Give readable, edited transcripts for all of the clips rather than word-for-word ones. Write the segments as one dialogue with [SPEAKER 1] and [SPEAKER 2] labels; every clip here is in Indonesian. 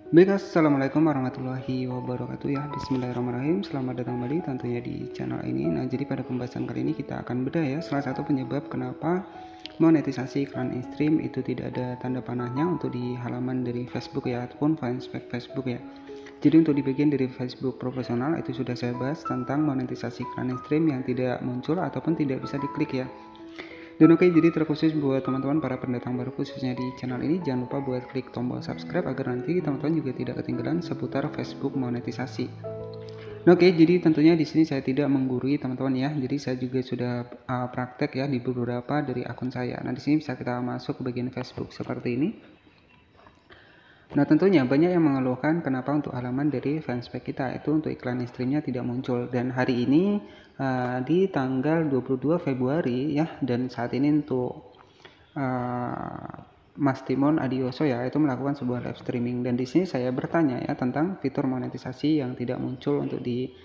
[SPEAKER 1] Baik, assalamualaikum warahmatullahi wabarakatuh ya. Bismillahirrahmanirrahim. Selamat datang kembali tentunya di channel ini. Nah, jadi pada pembahasan kali ini kita akan bedah ya salah satu penyebab kenapa monetisasi iklan in-stream itu tidak ada tanda panahnya untuk di halaman dari Facebook ya, ataupun fanspage Facebook ya. Jadi untuk di bagian dari Facebook profesional itu sudah saya bahas tentang monetisasi iklan in-stream yang tidak muncul ataupun tidak bisa diklik ya. Dan oke, jadi terkhusus buat teman-teman para pendatang baru khususnya di channel ini, jangan lupa buat klik tombol subscribe agar nanti teman-teman juga tidak ketinggalan seputar Facebook monetisasi. Nah, oke, jadi tentunya di sini saya tidak menggurui teman-teman ya. Jadi saya juga sudah praktek ya di beberapa dari akun saya. Nah, di sini bisa kita masuk ke bagian Facebook seperti ini. Nah, tentunya banyak yang mengeluhkan kenapa untuk halaman dari fanspage kita itu untuk iklan in-streamnya tidak muncul. Dan hari ini di tanggal 22 Februari ya, dan saat ini untuk Mas Timon Adioso ya itu melakukan sebuah live streaming, dan di sini saya bertanya ya tentang fitur monetisasi yang tidak muncul untuk di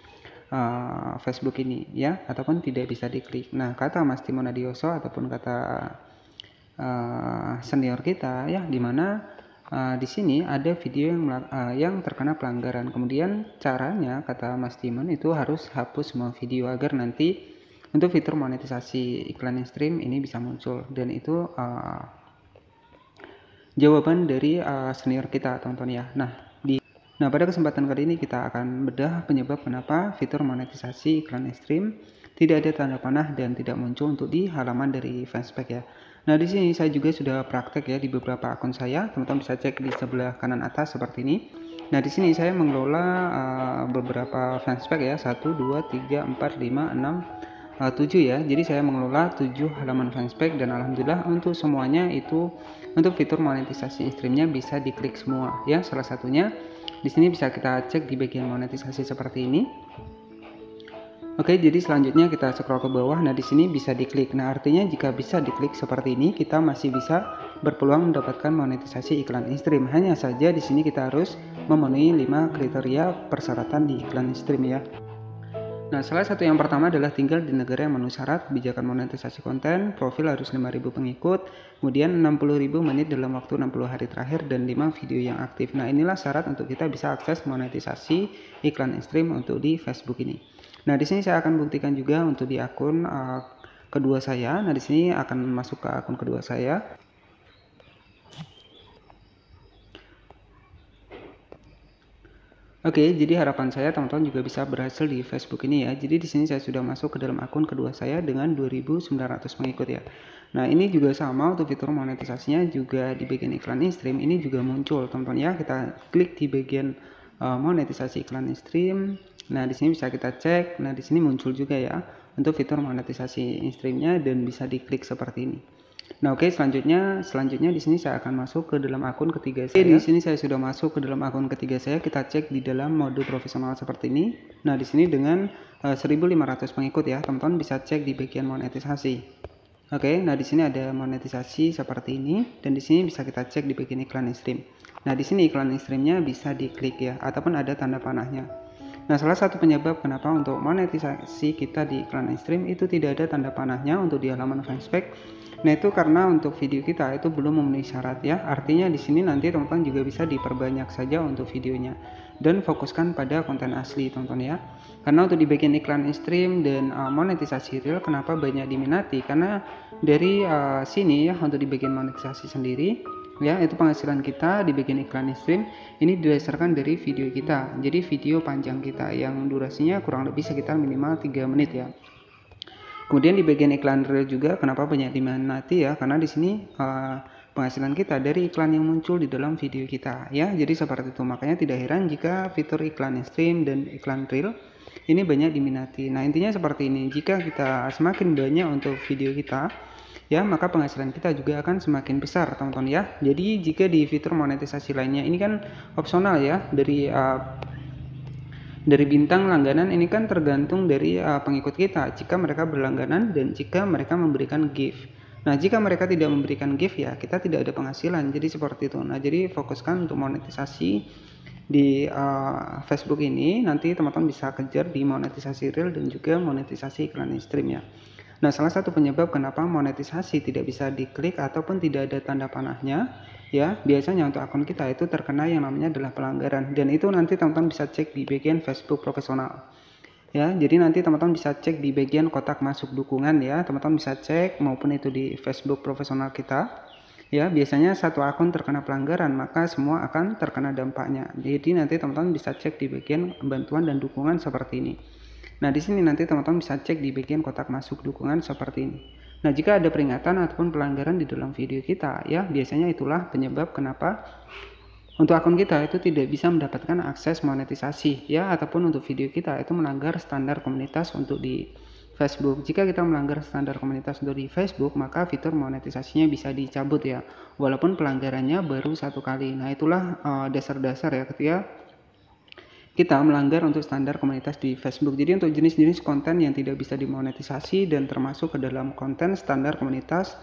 [SPEAKER 1] Facebook ini ya, ataupun tidak bisa diklik. Nah, kata Mas Timon Adioso ataupun kata senior kita ya, dimana di sini ada video yang terkena pelanggaran. Kemudian caranya kata Mas Timon itu harus hapus semua video agar nanti untuk fitur monetisasi iklan in-stream ini bisa muncul. Dan itu jawaban dari senior kita teman-teman ya. Nah, pada kesempatan kali ini kita akan bedah penyebab kenapa fitur monetisasi iklan in-stream tidak ada tanda panah dan tidak muncul untuk di halaman dari fanspage ya. Nah, di sini saya juga sudah praktek ya di beberapa akun saya. Teman-teman bisa cek di sebelah kanan atas seperti ini. Nah, di sini saya mengelola beberapa fanspage ya, 1, 2, 3, 4, 5, 6, 7 ya. Jadi saya mengelola 7 halaman fanspage, dan alhamdulillah untuk semuanya itu untuk fitur monetisasi in-streamnya bisa diklik semua ya. Salah satunya di sini bisa kita cek di bagian monetisasi seperti ini. Oke, jadi selanjutnya kita scroll ke bawah. Nah, di sini bisa diklik. Nah, artinya jika bisa diklik seperti ini, kita masih bisa berpeluang mendapatkan monetisasi iklan in-stream. Hanya saja di sini kita harus memenuhi 5 kriteria persyaratan di iklan in-stream ya. Nah, salah satu yang pertama adalah tinggal di negara yang memenuhi syarat kebijakan monetisasi konten, profil harus 5.000 pengikut, kemudian 60.000 menit dalam waktu 60 hari terakhir, dan 5 video yang aktif. Nah, inilah syarat untuk kita bisa akses monetisasi iklan in-stream untuk di Facebook ini. Nah, di sini saya akan buktikan juga untuk di akun kedua saya. Nah, di sini akan masuk ke akun kedua saya. Oke, jadi harapan saya teman-teman juga bisa berhasil di Facebook ini ya. Jadi di sini saya sudah masuk ke dalam akun kedua saya dengan 2.900 pengikut ya. Nah, ini juga sama untuk fitur monetisasinya juga di bagian iklan in-stream ini juga muncul teman-teman ya. Kita klik di bagian monetisasi iklan in-stream. Nah, di sini bisa kita cek. Nah, di sini muncul juga ya untuk fitur monetisasi in-streamnya dan bisa diklik seperti ini. Nah, oke, selanjutnya di sini saya akan masuk ke dalam akun ketiga saya. Di sini saya sudah masuk ke dalam akun ketiga saya. Kita cek di dalam mode profesional seperti ini. Nah, di sini dengan 1.500 pengikut ya, teman-teman bisa cek di bagian monetisasi. Oke, nah di sini ada monetisasi seperti ini, dan di sini bisa kita cek di bagian iklan in-stream. Nah, di sini iklan in-streamnya bisa diklik ya, ataupun ada tanda panahnya. Nah, salah satu penyebab kenapa untuk monetisasi kita di iklan in-stream itu tidak ada tanda panahnya untuk di halaman fanspage. Nah, itu karena untuk video kita itu belum memenuhi syarat ya. Artinya di sini nanti teman-teman juga bisa diperbanyak saja untuk videonya dan fokuskan pada konten asli teman-teman ya. Karena untuk di bagian iklan in-stream dan monetisasi real kenapa banyak diminati? Karena dari sini ya untuk di bagian monetisasi sendiri ya, itu penghasilan kita di bagian iklan in-stream ini didasarkan dari video kita. Jadi video panjang kita yang durasinya kurang lebih sekitar minimal 3 menit ya. Kemudian di bagian iklan real juga kenapa banyak diminati ya, karena di sini penghasilan kita dari iklan yang muncul di dalam video kita ya. Jadi seperti itu, makanya tidak heran jika fitur iklan in-stream dan iklan real ini banyak diminati. Nah, intinya seperti ini, jika kita semakin banyak untuk video kita ya, maka penghasilan kita juga akan semakin besar teman-teman ya. Jadi jika di fitur monetisasi lainnya ini kan opsional ya, dari bintang langganan ini kan tergantung dari pengikut kita jika mereka berlangganan dan jika mereka memberikan gift. Nah, jika mereka tidak memberikan gift ya kita tidak ada penghasilan, jadi seperti itu. Nah, jadi fokuskan untuk monetisasi di Facebook ini, nanti teman-teman bisa kejar di monetisasi real dan juga monetisasi iklan in-stream ya. Nah, salah satu penyebab kenapa monetisasi tidak bisa diklik ataupun tidak ada tanda panahnya ya, biasanya untuk akun kita itu terkena yang namanya adalah pelanggaran, dan itu nanti teman-teman bisa cek di bagian Facebook profesional. Ya, jadi nanti teman-teman bisa cek di bagian kotak masuk dukungan ya, teman-teman bisa cek maupun itu di Facebook profesional kita. Ya, biasanya satu akun terkena pelanggaran, maka semua akan terkena dampaknya. Jadi nanti teman-teman bisa cek di bagian bantuan dan dukungan seperti ini. Nah, di sini nanti teman-teman bisa cek di bagian kotak masuk dukungan seperti ini. Nah, jika ada peringatan ataupun pelanggaran di dalam video kita, ya, biasanya itulah penyebab kenapa untuk akun kita itu tidak bisa mendapatkan akses monetisasi, ya, ataupun untuk video kita itu melanggar standar komunitas untuk di Facebook. Jika kita melanggar standar komunitas untuk di Facebook, maka fitur monetisasinya bisa dicabut ya, walaupun pelanggarannya baru 1 kali. Nah, itulah dasar-dasar ya ketika kita melanggar untuk standar komunitas di Facebook. Jadi untuk jenis-jenis konten yang tidak bisa dimonetisasi dan termasuk ke dalam konten standar komunitas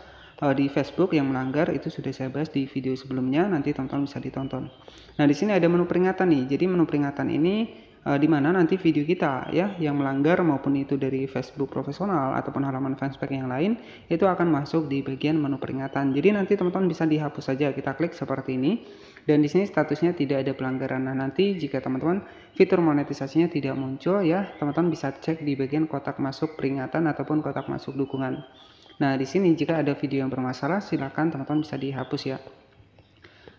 [SPEAKER 1] di Facebook yang melanggar itu sudah saya bahas di video sebelumnya, nanti teman-teman bisa ditonton. Nah, di sini ada menu peringatan nih. Jadi menu peringatan ini di mana nanti video kita ya yang melanggar maupun itu dari Facebook profesional ataupun halaman fanspage yang lain itu akan masuk di bagian menu peringatan. Jadi nanti teman-teman bisa dihapus saja, kita klik seperti ini dan di sini statusnya tidak ada pelanggaran. Nah, nanti jika teman-teman fitur monetisasinya tidak muncul ya, teman-teman bisa cek di bagian kotak masuk peringatan ataupun kotak masuk dukungan. Nah, di sini jika ada video yang bermasalah, silakan teman-teman bisa dihapus ya.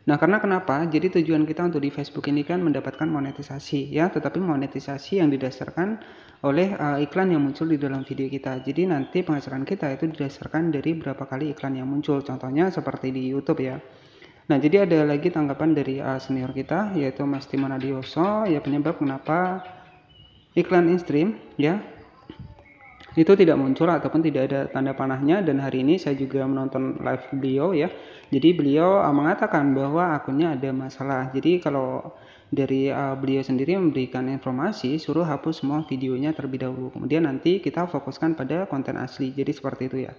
[SPEAKER 1] Nah, karena kenapa? Jadi tujuan kita untuk di Facebook ini kan mendapatkan monetisasi ya, tetapi monetisasi yang didasarkan oleh iklan yang muncul di dalam video kita. Jadi nanti penghasilan kita itu didasarkan dari berapa kali iklan yang muncul. Contohnya seperti di YouTube ya. Nah, jadi ada lagi tanggapan dari senior kita yaitu Mas Timon Adioso ya, penyebab kenapa iklan in-stream ya itu tidak muncul ataupun tidak ada tanda panahnya, dan hari ini saya juga menonton live beliau ya. Jadi beliau mengatakan bahwa akunnya ada masalah. Jadi kalau dari beliau sendiri memberikan informasi suruh hapus semua videonya terlebih dahulu, kemudian nanti kita fokuskan pada konten asli. Jadi seperti itu ya.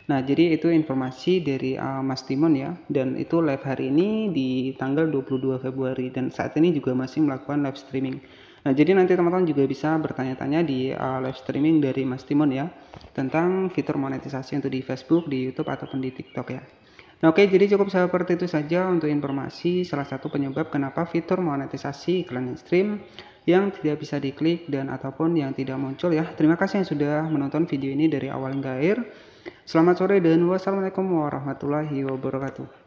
[SPEAKER 1] Nah, jadi itu informasi dari Mas Timon ya, dan itu live hari ini di tanggal 22 Februari dan saat ini juga masih melakukan live streaming. Nah, jadi nanti teman-teman juga bisa bertanya-tanya di live streaming dari Mas Timon ya, tentang fitur monetisasi untuk di Facebook, di YouTube, ataupun di TikTok ya. Nah, oke, jadi cukup seperti itu saja untuk informasi salah satu penyebab kenapa fitur monetisasi iklan in-stream yang tidak bisa diklik dan ataupun yang tidak muncul ya. Terima kasih yang sudah menonton video ini dari awal hingga akhir. Selamat sore dan wassalamualaikum warahmatullahi wabarakatuh.